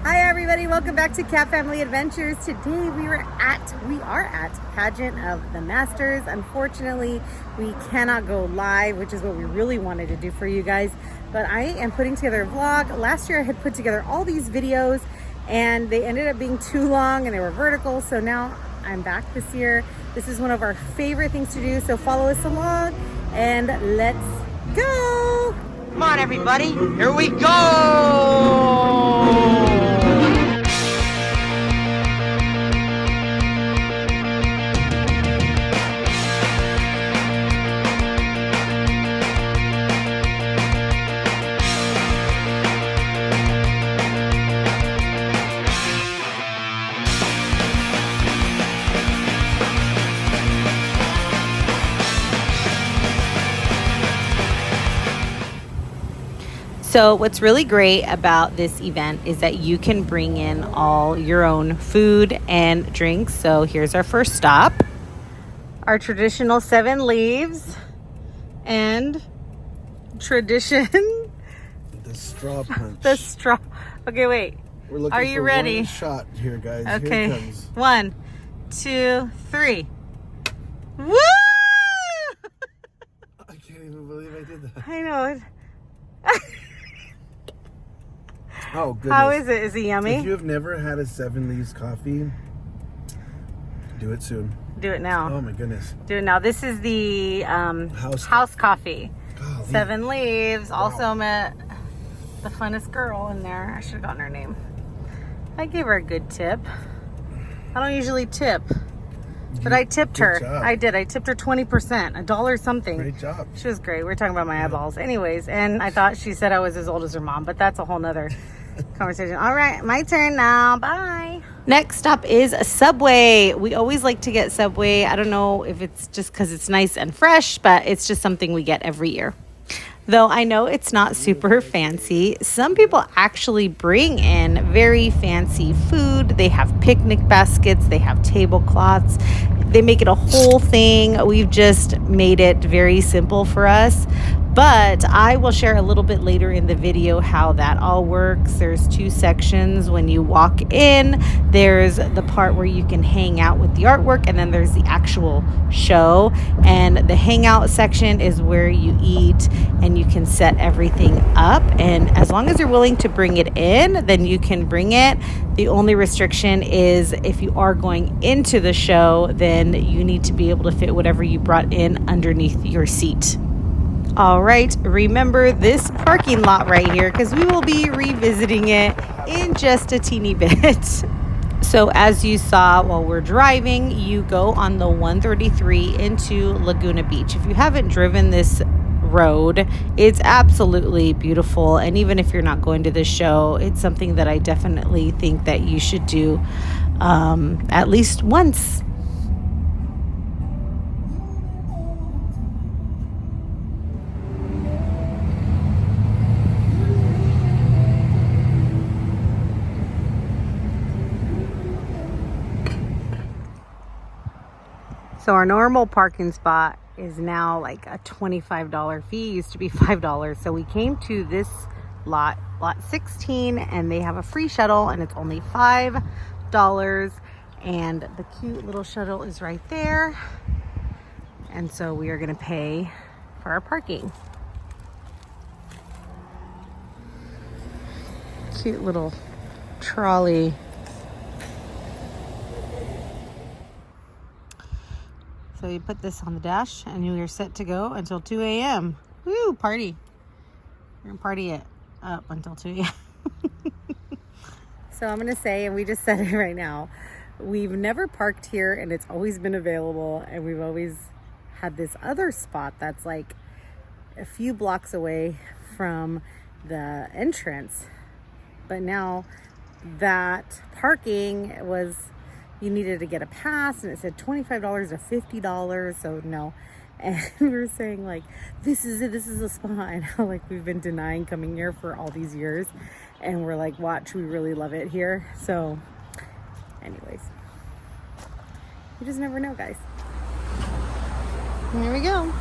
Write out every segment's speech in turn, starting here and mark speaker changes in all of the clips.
Speaker 1: Hi everybody, welcome back to Cat Family Adventures. Today we are at Pageant of the Masters. Unfortunately, we cannot go live, which is what we really wanted to do for you guys. But I am putting together a vlog. Last year I had put together all these videos and they ended up being too long and they were vertical. So now I'm back this year. This is one of our favorite things to do. So follow us along and let's go.
Speaker 2: Come on everybody, here we go!
Speaker 3: So what's really great about this event is that you can bring in all your own food and drinks. So here's our first stop. Our traditional 7 leaves and tradition.
Speaker 4: The straw punch.
Speaker 3: The straw. Okay, wait.
Speaker 4: We're looking
Speaker 3: Are you
Speaker 4: for
Speaker 3: ready?
Speaker 4: One shot here, guys.
Speaker 3: Okay.
Speaker 4: Here it comes.
Speaker 3: 1, 2, 3. Woo!
Speaker 4: I can't even believe I did that.
Speaker 3: I know it.
Speaker 4: Oh, goodness.
Speaker 3: How is it? Is it yummy?
Speaker 4: If you have never had a 7 Leaves coffee, do it soon.
Speaker 3: Do it now.
Speaker 4: Oh, my goodness.
Speaker 3: Do it now. This is the house coffee.
Speaker 4: Golly.
Speaker 3: 7 Leaves.
Speaker 4: Wow.
Speaker 3: Also met the funnest girl in there. I should have gotten her name. I gave her a good tip. I don't usually tip, but I tipped her.
Speaker 4: Job.
Speaker 3: I did. I tipped her 20%, $1 something.
Speaker 4: Great job.
Speaker 3: She was great. We were talking about my eyeballs. Anyways, and I thought she said I was as old as her mom, but that's a whole nother conversation. All right, my turn now. Bye. Next stop is Subway. We always like to get Subway. I don't know if it's just because it's nice and fresh, but it's just something we get every year. Though I know it's not super fancy, some people actually bring in very fancy food. They have picnic baskets, they have tablecloths. They make it a whole thing. We've just made it very simple for us. But I will share a little bit later in the video how that all works. There's 2 sections. When you walk in, there's the part where you can hang out with the artwork, and then there's the actual show. And the hangout section is where you eat and you can set everything up. And as long as you're willing to bring it in, then you can bring it. The only restriction is if you are going into the show, then you need to be able to fit whatever you brought in underneath your seat. All right, remember this parking lot right here because we will be revisiting it in just a teeny bit. So as you saw while we're driving, you go on the 133 into Laguna Beach. If you haven't driven this road, it's absolutely beautiful. And even if you're not going to this show, it's something that I definitely think that you should do at least once. So our normal parking spot is now like a $25 fee. It used to be $5. So we came to this lot 16, and they have a free shuttle and it's only $5. And the cute little shuttle is right there. And so we are going to pay for our parking. Cute little trolley. So you put this on the dash and you are set to go until 2 a.m. Woo, party. We're gonna party it up until 2 a.m. So I'm gonna say, and we just said it right now, we've never parked here and it's always been available, and we've always had this other spot that's like a few blocks away from the entrance. But now that parking was, you needed to get a pass, and it said $25 to $50, so no. And we were saying like, this is it, this is the spot. And how like we've been denying coming here for all these years, and we're like, watch, we really love it here. So anyways, you just never know, guys. Here we go.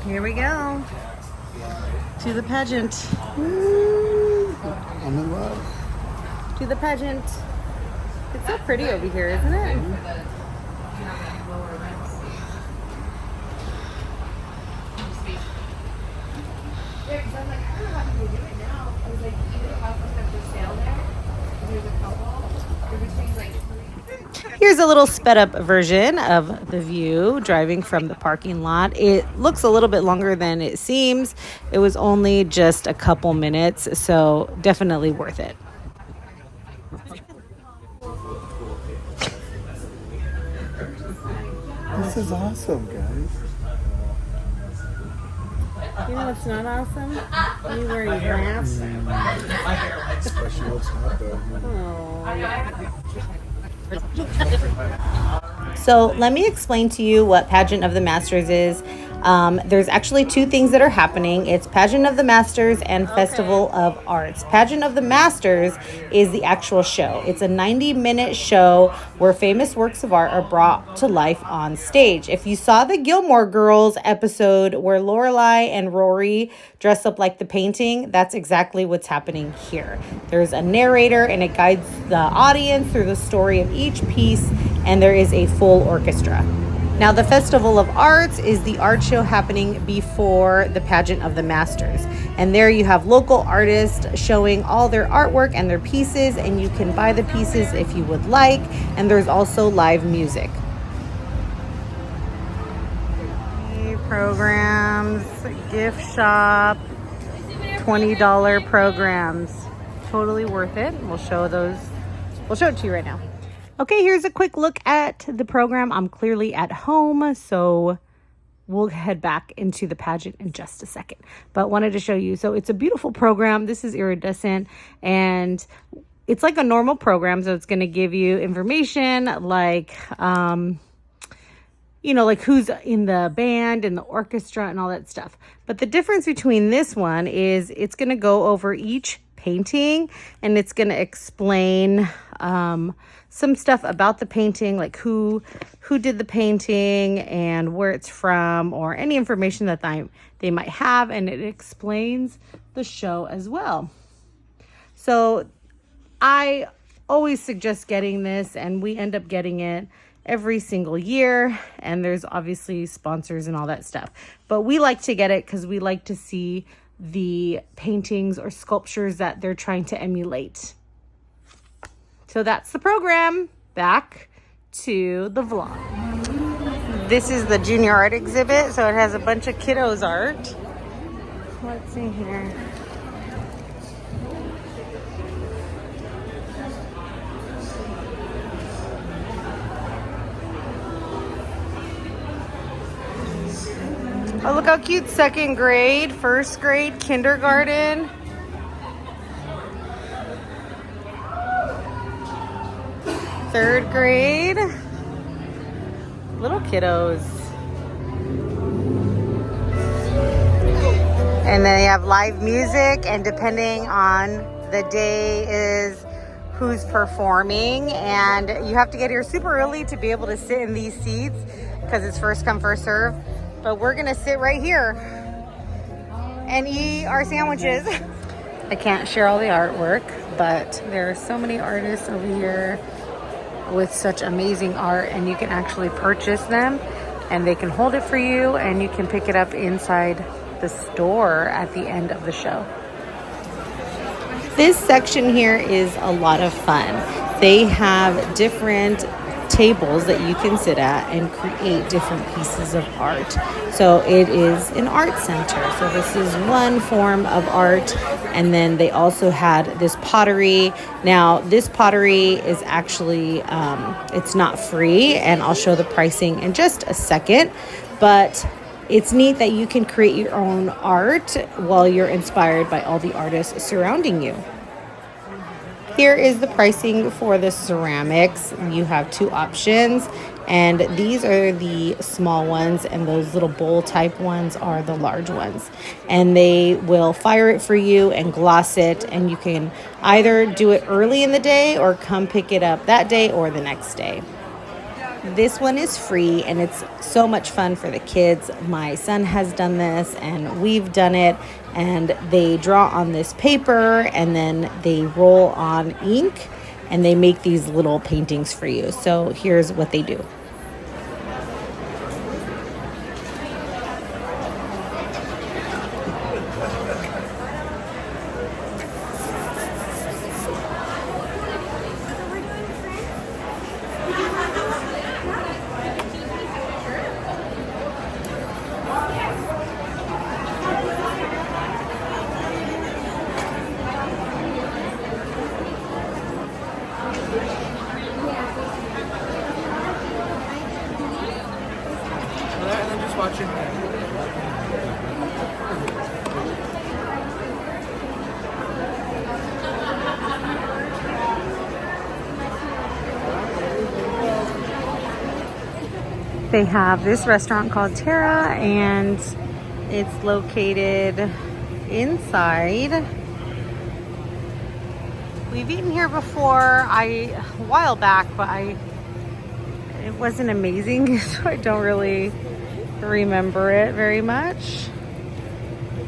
Speaker 3: Here we go to the pageant.
Speaker 4: I'm in love.
Speaker 3: To the pageant. It's so pretty over here, isn't it? Here's a little sped up version of the view driving from the parking lot. It looks a little bit longer than it seems. It was only just a couple minutes, so definitely worth it.
Speaker 4: This is awesome, guys.
Speaker 1: You know what's not awesome? You wearing grass.
Speaker 4: Especially what's not though.
Speaker 3: So let me explain to you what Pageant of the Masters is. There's actually two things that are happening. It's Pageant of the Masters and Festival of Arts. Pageant of the Masters is the actual show. It's a 90-minute show where famous works of art are brought to life on stage. If you saw the Gilmore Girls episode where Lorelai and Rory dress up like the painting, that's exactly what's happening here. There's a narrator and it guides the audience through the story of each piece, and there is a full orchestra. Now, the Festival of Arts is the art show happening before the Pageant of the Masters. And there you have local artists showing all their artwork and their pieces, and you can buy the pieces if you would like. And there's also live music. Programs, gift shop, $20 programs. Totally worth it. We'll show it to you right now. Okay, here's a quick look at the program. I'm clearly at home, so we'll head back into the pageant in just a second. But wanted to show you. So it's a beautiful program. This is iridescent, and it's like a normal program. So it's going to give you information like, like who's in the band and the orchestra and all that stuff. But the difference between this one is it's going to go over each painting, and it's going to explain some stuff about the painting, like who did the painting and where it's from, or any information that they might have, and it explains the show as well. So I always suggest getting this, and we end up getting it every single year, and there's obviously sponsors and all that stuff. But we like to get it because we like to see the paintings or sculptures that they're trying to emulate. So that's the program. Back to the vlog. This is the junior art exhibit. So it has a bunch of kiddos art. Let's see here. Oh, look how cute. Second grade, first grade, kindergarten. Third grade. Little kiddos. And then they have live music, and depending on the day is who's performing. And you have to get here super early to be able to sit in these seats because it's first come, first serve. But we're gonna sit right here and eat our sandwiches. I can't share all the artwork, but there are so many artists over here with such amazing art, and you can actually purchase them, and they can hold it for you, and you can pick it up inside the store at the end of the show. This section here is a lot of fun. They have different tables that you can sit at and create different pieces of art. So it is an art center. So this is one form of art. And then they also had this pottery. Now this pottery is actually, it's not free, and I'll show the pricing in just a second. But it's neat that you can create your own art while you're inspired by all the artists surrounding you. Here is the pricing for the ceramics. You have two options, and these are the small ones, and those little bowl type ones are the large ones. And they will fire it for you and gloss it, and you can either do it early in the day or come pick it up that day or the next day. This one is free and it's so much fun for the kids. My son has done this and we've done it, and they draw on this paper and then they roll on ink and they make these little paintings for you. So here's what they do. They have this restaurant called Terra, and it's located inside. We've eaten here before, a while back, but it wasn't amazing, so I don't really remember it very much.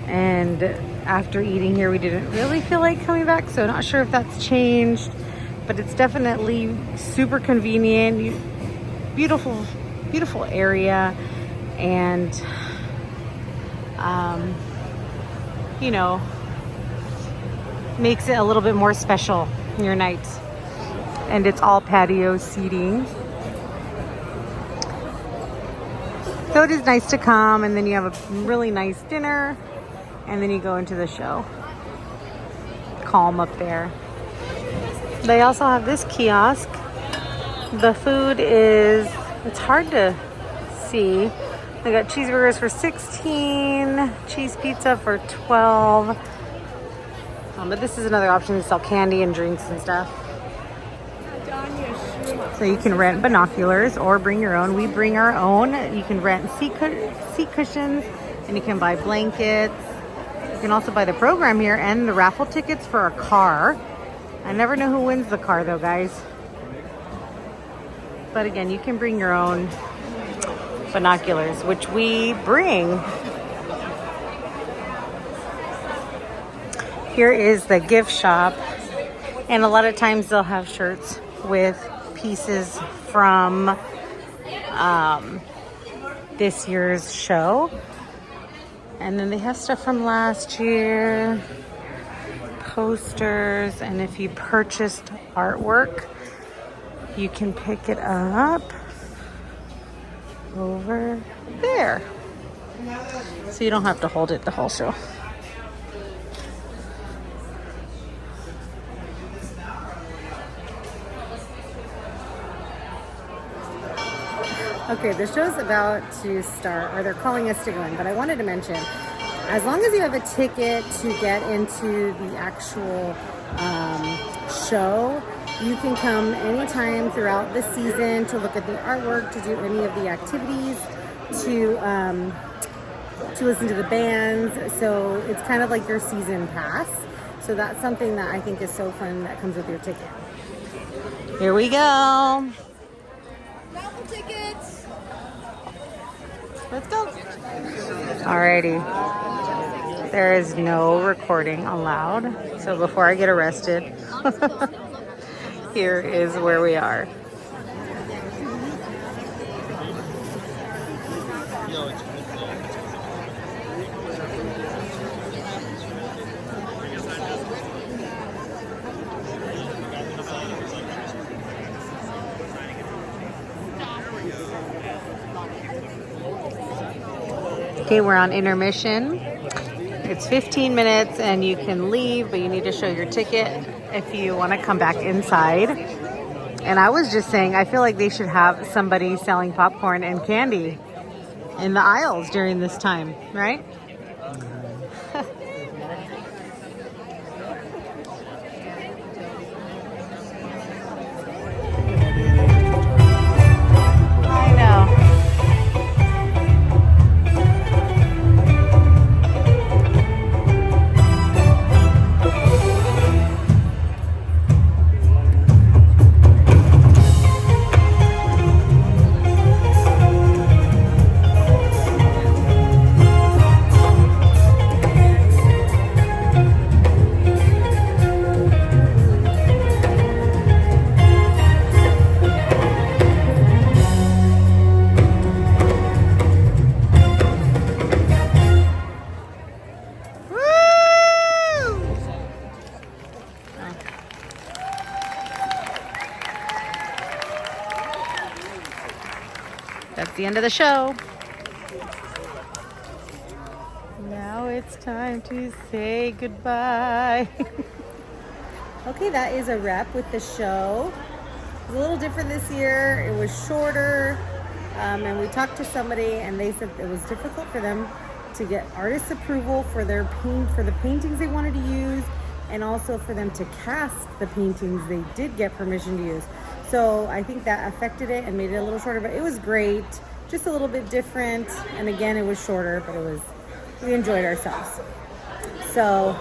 Speaker 3: And after eating here, we didn't really feel like coming back, so not sure if that's changed, but it's definitely super convenient, beautiful area, and you know, makes it a little bit more special in your night. And it's all patio seating, so it is nice to come and then you have a really nice dinner and then you go into the show. Calm up there. They also have this kiosk. The food is, it's hard to see. They got cheeseburgers for $16, cheese pizza for $12. But this is another option to sell candy and drinks and stuff. So you can rent binoculars or bring your own. We bring our own. You can rent seat cushions, and you can buy blankets. You can also buy the program here and the raffle tickets for a car. I never know who wins the car though, guys. But again, you can bring your own binoculars, which we bring. Here is the gift shop, and a lot of times they'll have shirts with pieces from this year's show. And then they have stuff from last year, posters, and if you purchased artwork, you can pick it up over there. So you don't have to hold it the whole show.
Speaker 1: Okay, the show's about to start, or they're calling us to go in, but I wanted to mention, as long as you have a ticket to get into the actual show, you can come anytime throughout the season to look at the artwork, to do any of the activities, to listen to the bands. So it's kind of like your season pass. So that's something that I think is so fun that comes with your ticket.
Speaker 3: Here we go.
Speaker 5: Raffle tickets.
Speaker 3: Let's go. Alrighty. There is no recording allowed. So before I get arrested, here is where we are. Okay, we're on intermission. It's 15 minutes and you can leave, but you need to show your ticket if you want to come back inside. And I was just saying, I feel like they should have somebody selling popcorn and candy in the aisles during this time, right? I know. That's the end of the show. Now it's time to say goodbye.
Speaker 1: Okay, that is a wrap with the show. It was a little different this year. It was shorter. And we talked to somebody and they said it was difficult for them to get artist approval for the paintings they wanted to use, and also for them to cast the paintings they did get permission to use. So I think that affected it and made it a little shorter, but it was great. Just a little bit different. And again, it was shorter, but we enjoyed ourselves. So,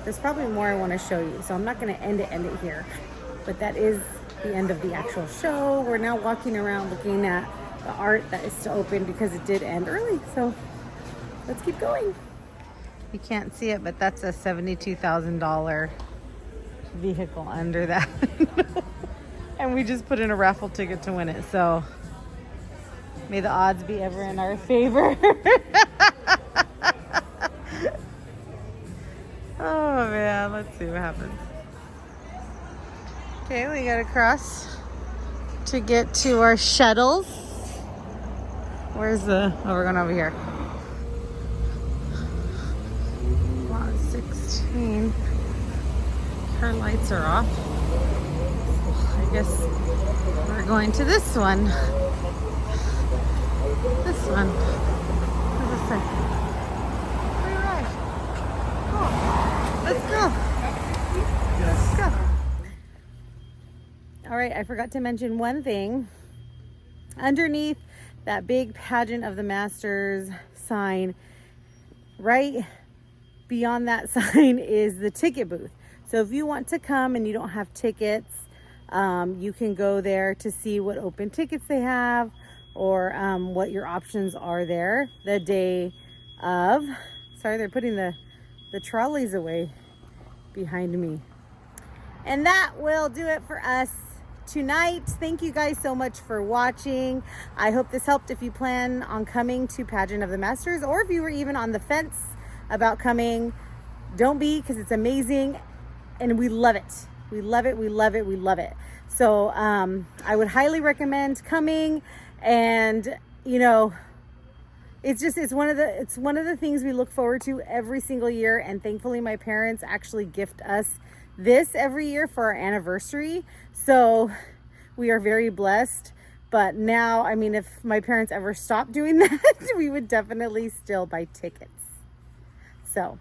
Speaker 1: there's probably more I want to show you, so I'm not going to end it here. But that is the end of the actual show. We're now walking around looking at the art that is still open because it did end early. So let's keep going.
Speaker 3: You can't see it, but that's a $72,000 vehicle under that. And we just put in a raffle ticket to win it. So may the odds be ever in our favor. Oh man, let's see what happens. Okay, we gotta cross to get to our shuttles. Where's oh, we're going over here. Lot 16. Her lights are off. I guess we're going to this one. This one. What does it say? Free ride. Cool. Let's go. Let's go.
Speaker 1: All right, I forgot to mention one thing. Underneath that big Pageant of the Masters sign, right beyond that sign is the ticket booth. So if you want to come and you don't have tickets, you can go there to see what open tickets they have, or what your options are there the day of. Sorry, they're putting the trolleys away behind me. And that will do it for us tonight. Thank you guys so much for watching. I hope this helped if you plan on coming to Pageant of the Masters, or if you were even on the fence about coming. Don't be, because it's amazing and we love it. We love it. We love it. We love it. So I would highly recommend coming. And you know, it's one of the things we look forward to every single year. And thankfully my parents actually gift us this every year for our anniversary. So we are very blessed. But now, I mean, if my parents ever stopped doing that, we would definitely still buy tickets. So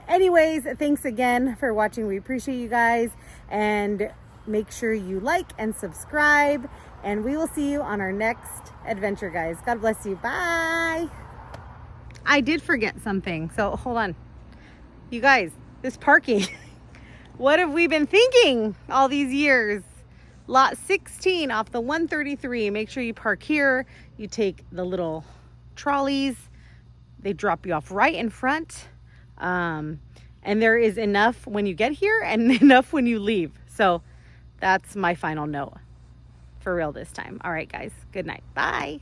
Speaker 1: anyways, thanks again for watching. We appreciate you guys, and make sure you like and subscribe, and we will see you on our next adventure, guys. God bless you. Bye.
Speaker 3: I did forget something, so hold on. You guys, this parking. What have we been thinking all these years? Lot 16 off the 133. Make sure you park here. You take the little trolleys. They drop you off right in front. And there is enough when you get here and enough when you leave. So that's my final note for real this time. All right, guys. Good night. Bye.